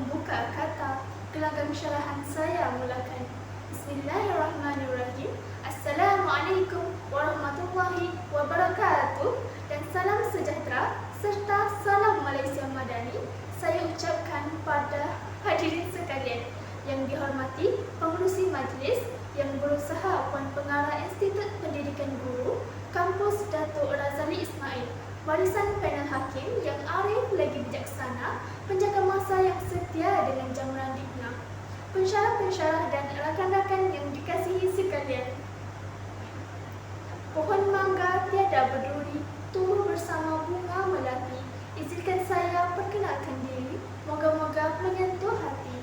pembuka kata, gelanggang syarahan saya mulakan. Bismillahirrahmanirrahim. Assalamualaikum warahmatullahi wabarakatuh. Dan salam sejahtera serta salam Malaysia Madani saya ucapkan pada hadirin sekalian. Yang dihormati pengerusi majlis, yang berusaha Puan Pengarah Institut Pendidikan Guru, Kampus Datuk Razali Ismail, barisan panel hakim yang arif lagi bijaksana, penjaga masa yang setia dengan jamuran dikna, pensyarah-pensyarah dan rakan-rakan yang dikasihi sekalian. Pohon mangga tiada berduri, tumbuh bersama bunga melati. Izinkan saya perkenalkan diri, moga-moga menyentuh hati.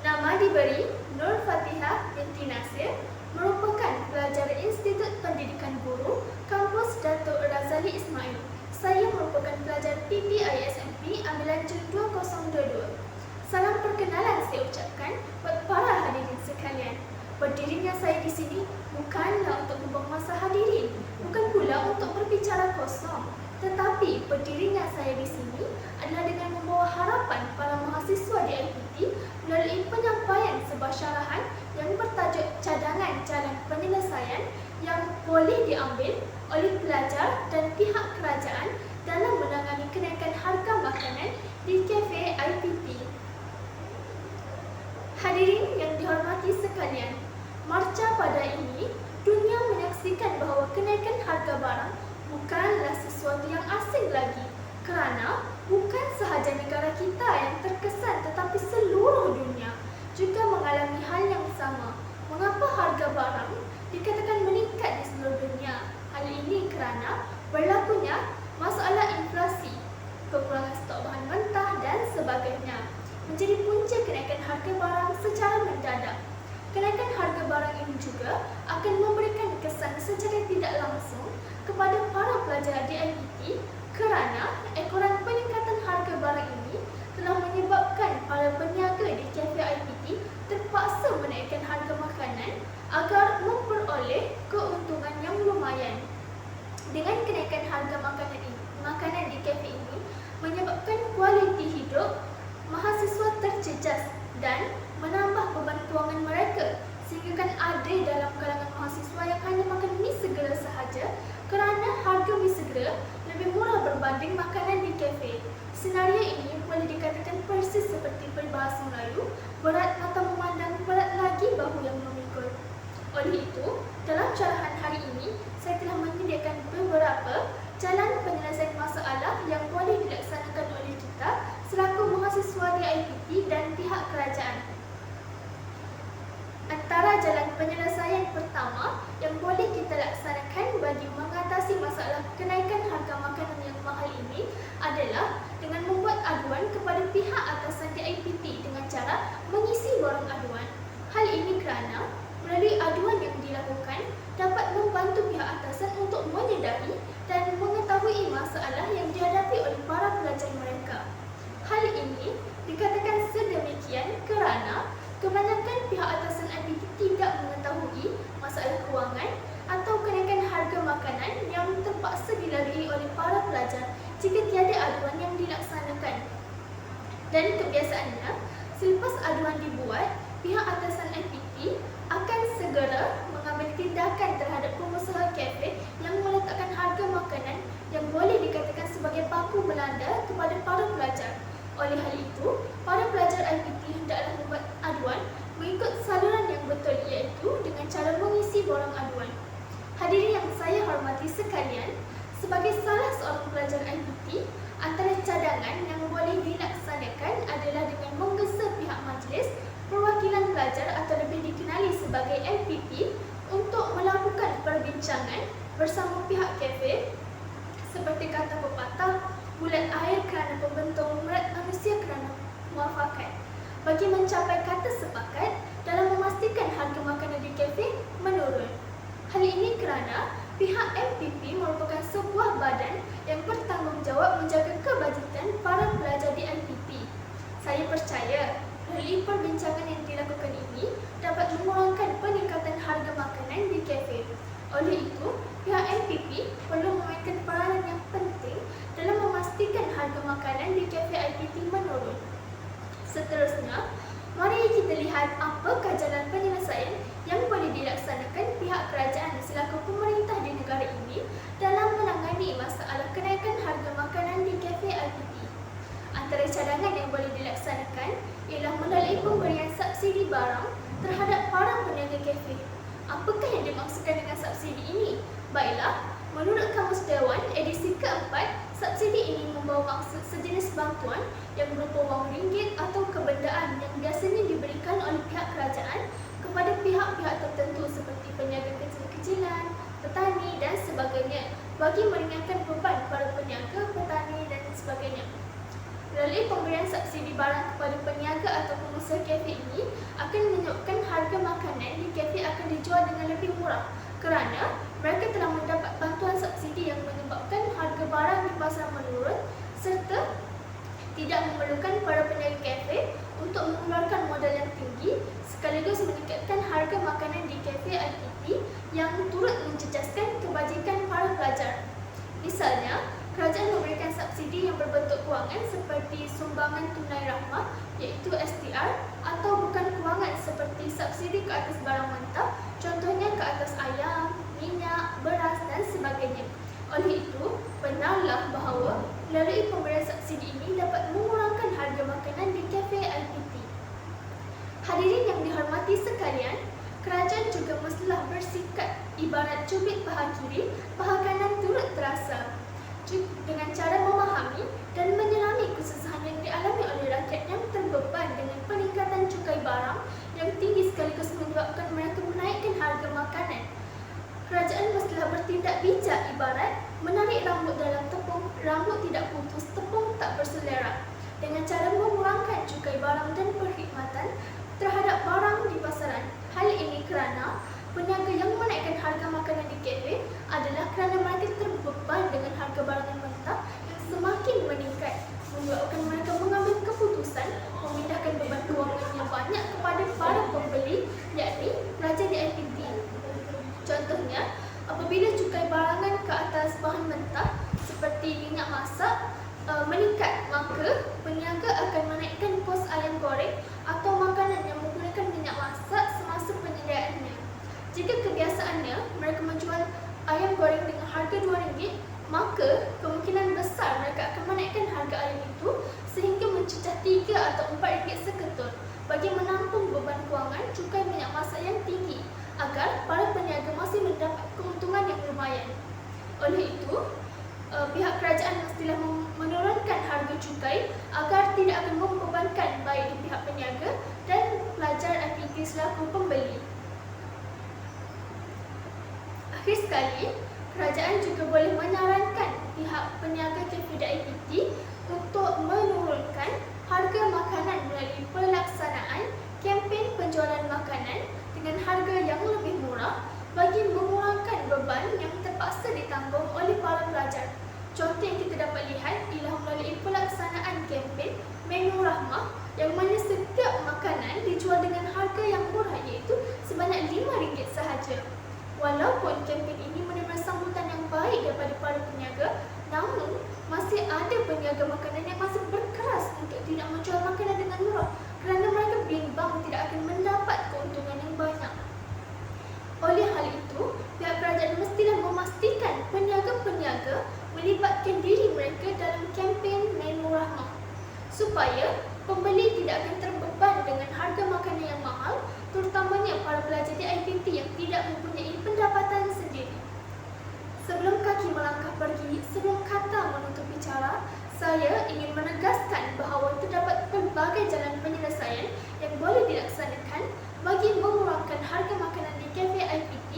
Nama diberi Nur Fatihah binti Nasir, merupakan pelajar Institut Pendidikan Guru, Kampus Datuk Razali Ismail. Saya merupakan pelajar PPISMP ambilan Jun 2022. Salam perkenalan saya ucapkan buat para hadirin sekalian. Berdirinya saya di sini bukanlah untuk membuang masa hadirin, bukan pula untuk berbicara kosong. Tetapi berdirinya saya di sini adalah dengan membawa harapan para mahasiswa di IPT melalui penyampaian sebuah syarahan yang bertajuk cadangan jalan penyelesaian yang boleh diambil oleh pelajar dan pihak kerajaan dalam menangani kenaikan harga makanan di kafe IPT. Hadirin yang dihormati sekalian, marca pada ini dunia menyaksikan bahawa kenaikan harga barang bukanlah sesuatu yang asing lagi, kerana bukan sahaja negara kita yang terkesan tetapi seluruh dunia juga mengalami hal yang sama. Mengapa harga barang dikatakan meningkat di seluruh dunia? Hal ini kerana berlakunya masalah inflasi, kekurangan stok bahan mentah dan sebagainya menjadi punca kenaikan harga barang secara mendadak. Kenaikan harga barang ini juga akan memberikan kesan secara tidak langsung kepada para pelajar di IPT kerana ekoran peningkatan harga barang ini telah menyebabkan para peniaga di kafe IPT terpaksa menaikkan harga makanan agar memperoleh keuntungan yang lumayan. Dengan kenaikan harga makanan di kafe ini menyebabkan kualiti hidup mahasiswa terjejas dan menambah beban kewangan mereka, sehingga kan ada dalam kalangan mahasiswa yang hanya makan mi segera sahaja kerana harga mi segera lebih murah berbanding makanan di kafe. Senario ini boleh dikatakan persis seperti peribahasa Melayu, berat mata memandang, berat lagi bahu yang memikul. Oleh itu, dalam syarahan hari ini, saya telah menyediakan beberapa jalan penyelesaian masalah yang boleh dilaksanakan oleh kita selaku mahasiswa di IPT dan pihak kerajaan. Antara jalan penyelesaian pertama yang boleh kita laksanakan bagi mengatasi masalah kenaikan harga makanan yang mahal ini adalah dengan membuat aduan kepada pihak atasan di IPT dengan cara mengisi borang aduan. Hal ini kerana melalui aduan yang dilakukan dapat membantu pihak atasan untuk menyedari dan mengetahui masalah yang dihadapi oleh para pelajar mereka. Hal ini dikatakan sedemikian kerana kebanyakan pihak atasan IPT tidak mengetahui masalah kewangan atau kenaikan harga makanan yang terpaksa dilalui oleh para pelajar jika tiada aduan yang dilaksanakan. Dan kebiasaannya, selepas aduan dibuat, pihak atasan IPT akan segera mengambil tindakan terhadap pengusaha kafe yang meletakkan harga makanan yang boleh dikatakan sebagai paku belanda kepada para pelajar. Oleh hal itu, para pelajar IPT hendaklah membuat aduan mengikut saluran yang betul, iaitu dengan cara mengisi borang aduan. Hadirin yang saya hormati sekalian, sebagai salah seorang pelajar IPT, antara cadangan yang boleh dilaksanakan adalah dengan menggesa pihak majlis perwakilan pelajar atau lebih dikenali sebagai LPP untuk melakukan perbincangan bersama pihak kafe seperti kata pepatah, bulat air kerana pembentung, berat manusia kerana muafakat, bagi mencapai kata sepakat dalam memastikan harga makanan di kafe menurun. Hal ini kerana pihak MPP merupakan sebuah badan yang bertanggungjawab menjaga kebajikan para pelajar di IPT. Saya percaya melalui perbincangan yang dilakukan ini dapat mengurangkan peningkatan harga makanan di kafe. Oleh itu, pihak MPP perlu memainkan peranan yang penting dalam memastikan harga makanan di kafe IPT menurun. antara cadangan yang boleh dilaksanakan ialah melalui pemberian subsidi barang terhadap para peniaga kafe. Apakah yang dimaksudkan dengan subsidi ini? Baiklah, menurut Kamus Dewan edisi keempat, subsidi ini membawa maksud sejenis bantuan yang berupa wang ringgit atau kebendaan yang biasanya diberikan oleh pihak kerajaan kepada pihak-pihak tertentu seperti peniaga kecil-kecilan, petani dan sebagainya bagi meringankan beban para peniaga, petani dan sebagainya. Melalui pemberian subsidi barang kepada peniaga atau pengusaha kafe ini akan menyebabkan harga makanan di kafe akan dijual dengan lebih murah kerana mereka telah mendapat bantuan subsidi yang menyebabkan harga barang di pasar menurun serta tidak memerlukan para peniaga kafe untuk mengeluarkan modal yang tinggi sekaligus meningkatkan harga makanan di kafe IPT yang turut mencecaskan kebajikan para pelajar. Misalnya, kerajaan memberikan subsidi yang berbentuk kewangan seperti sumbangan tunai rahmah iaitu STR atau bukan kewangan seperti subsidi ke atas barang mentah, contohnya ke atas ayam, minyak, beras dan sebagainya. Oleh itu, benarlah bahawa melalui pemberian subsidi ini dapat mengurangkan harga makanan di kafe IPT. Hadirin yang dihormati sekalian, kerajaan juga mestilah bersikap ibarat cubit paha kiri, paha kanan turut terasa. Dengan cara memahami dan menyelami kesusahan yang dialami oleh rakyat yang terbeban dengan peningkatan cukai barang yang tinggi sekaligus menyebabkan mereka menaikkan harga makanan. Kerajaan mestilah bertindak bijak ibarat menarik rambut dalam tepung, rambut tidak putus, tepung tak berselerak, dengan cara mengurangkan cukai barang dan perkhidmatan terhadap barang di pasaran. Hal ini kerana peniaga yang menaikkan harga makanan di kafe adalah kerana mereka terbeban dengan harga barang yang mentah yang semakin meningkat, menyebabkan mereka mengambil keputusan memindahkan beban kewangan yang banyak kepada para pembeli, yakni pelajar di IPT. Contohnya, apabila cukai barangan ke atas bahan mentah seperti minyak masak meningkat, maka peniaga akan menaikkan kos ayam goreng atau makanan yang menggunakan minyak masak semasa penyediaannya. Jika kebiasaannya mereka menjual ayam goreng dengan harga RM2, maka kemungkinan besar mereka akan menaikkan harga ayam itu sehingga mencecah RM3 atau RM4 seketul bagi menampung beban kewangan cukai minyak masak yang tinggi agar para peniaga masih mendapat keuntungan yang lumayan. Oleh itu, pihak kerajaan mestilah menurunkan harga cukai agar tidak akan membebankan baik di pihak peniaga dan pelajar IPT selaku pembeli. Akhir sekali, kerajaan juga boleh menyarankan pihak peniaga kafe di IPT untuk menurunkan harga makanan melalui pelaksanaan kempen penjualan makanan dengan harga yang lebih murah bagi mengurangkan beban yang terpaksa ditanggung oleh para pelajar. Contoh yang kita dapat lihat ialah melalui pelaksanaan kempen menu rahmah yang mana setiap makanan dijual dengan harga yang murah iaitu sebanyak RM5 sahaja. Walaupun kempen ini menerima sambutan yang baik daripada para peniaga, namun masih ada peniaga makanan yang masih berkeras untuk tidak menjual makanan dengan murah kerana mereka bimbang tidak akan mendapat keuntungan yang banyak. Oleh hal itu, pihak kerajaan mestilah memastikan peniaga-peniaga melibatkan diri mereka dalam kempen menu rahmah supaya pembeli tidak akan terbeban dengan harga makanan yang mahal, terutamanya para pelajar di IPT yang tidak mempunyai pendapatan sendiri. Sebelum kaki melangkah pergi, sebelum kata menutup bicara, saya ingin menegaskan bahawa terdapat pelbagai jalan penyelesaian yang boleh dilaksanakan bagi mengurangkan harga makanan di kafe IPT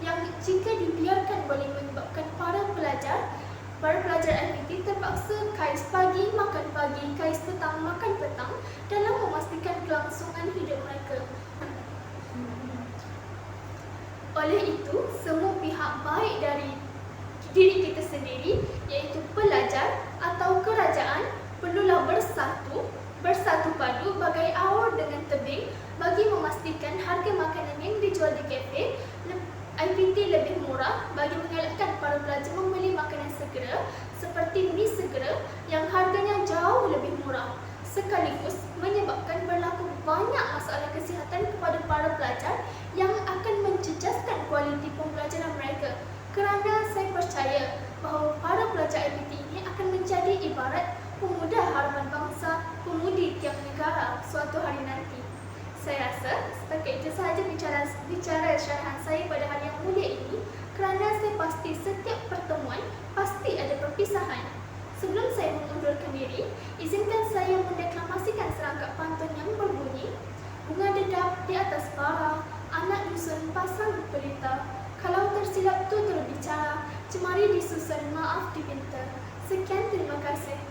yang jika dibiarkan boleh menyebabkan para pelajar IPT terpaksa kais pagi makan pagi, kais petang makan petang dalam memastikan kelangsungan hidup mereka. Oleh itu, semua pihak baik dari diri kita sendiri iaitu pelajar atau kerajaan perlulah bersatu padu bagai awar dengan tebing bagi memastikan harga makanan yang dijual di kafe IPT lebih murah bagi mengelakkan para pelajar membeli makanan segera seperti mi segera yang harganya jauh lebih murah, sekaligus menyebabkan berlaku banyak masalah kesihatan kepada para pelajar yang akan mencecaskan kualiti pembelajaran mereka. Kerana saya percaya bahawa para pelajar IPT ini akan menjadi ibarat pemuda harapan bangsa tiap negara suatu hari nanti. Saya rasa setakat itu sahaja bicara syarahan saya pada hari yang mulia ini, kerana saya pasti setiap pertemuan pasti ada perpisahan. Sebelum saya mengundurkan diri, izinkan saya mendeklamasikan serangkap pantun yang berbunyi: bunga dedap di atas bara, anak dusun pasang pelita. Kalau tersilap tutur bicara, cemari disusun maaf dipinta. Sekian, terima kasih.